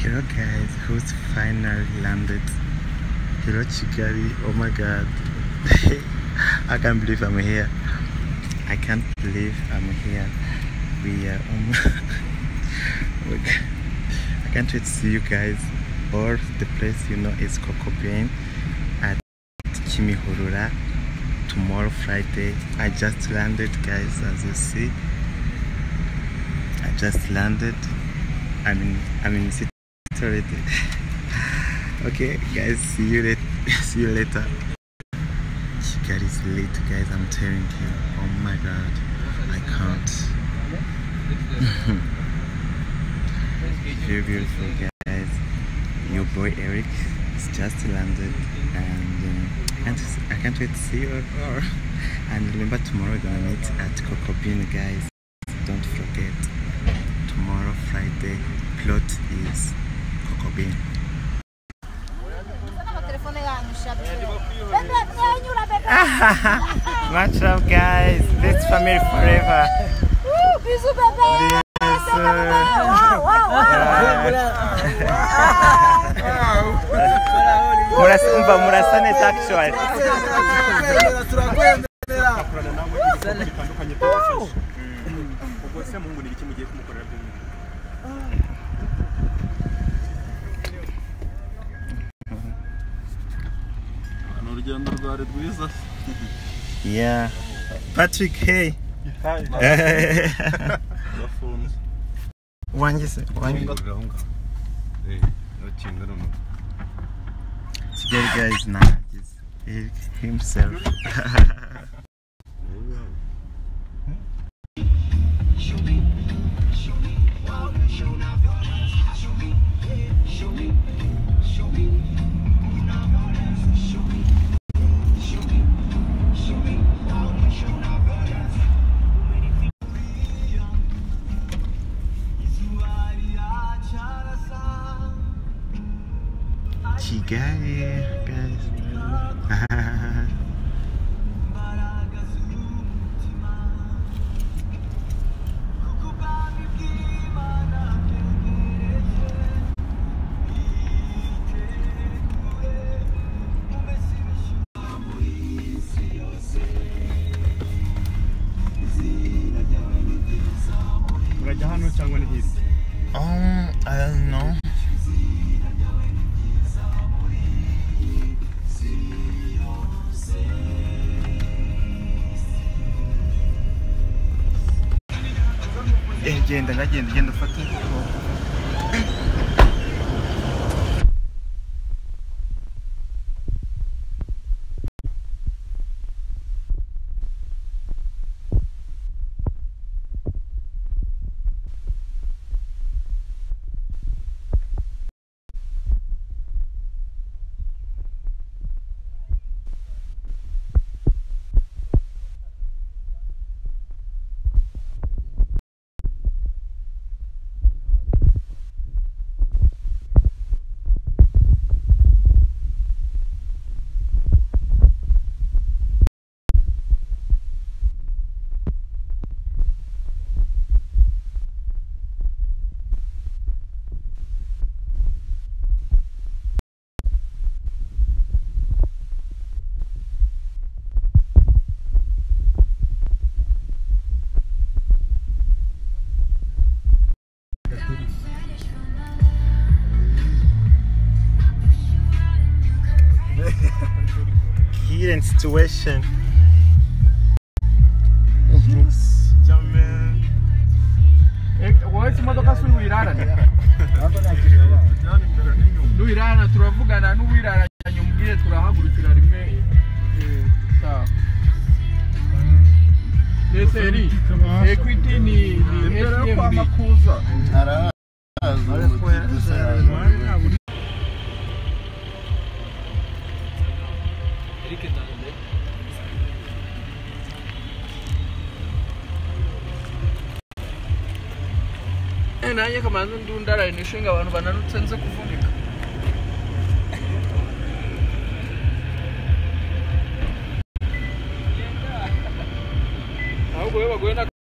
Hello guys, who's finally landed? Hello Chikari, oh my god. I can't believe I'm here. I can't believe I'm here. We are I can't wait to see you guys. Or the place you know is Coco Bean at Kimihurura tomorrow Friday. I just landed guys, as you see. I just landed. I'm in city already. Okay guys, see you later. Chikari is late guys, I'm telling you. Oh my god, I can't. Very beautiful guys. Your boy Eric is just landed, and I can't wait to see you all. And remember, tomorrow we're gonna meet at Coco Bean guys. Don't forget, tomorrow Friday, plot is Coco Bean. Much love guys, this family forever. Bisous bébé. Murasane actually. Yeah. Patrick, hey. Hi. One together guys, now Eric himself. Kigali, guys. I don't know. Genda fata. Current situation. Wowe imodoka suri wirarana. Nuirana turavugana n'uwiraranye umbwire turahagurukira rimwe. Neseri. Equity ni STM makuza. Nanjye kamanzi ndundara inishinga abantu bananutse nze kuvunika. Ahubwo we bagoye na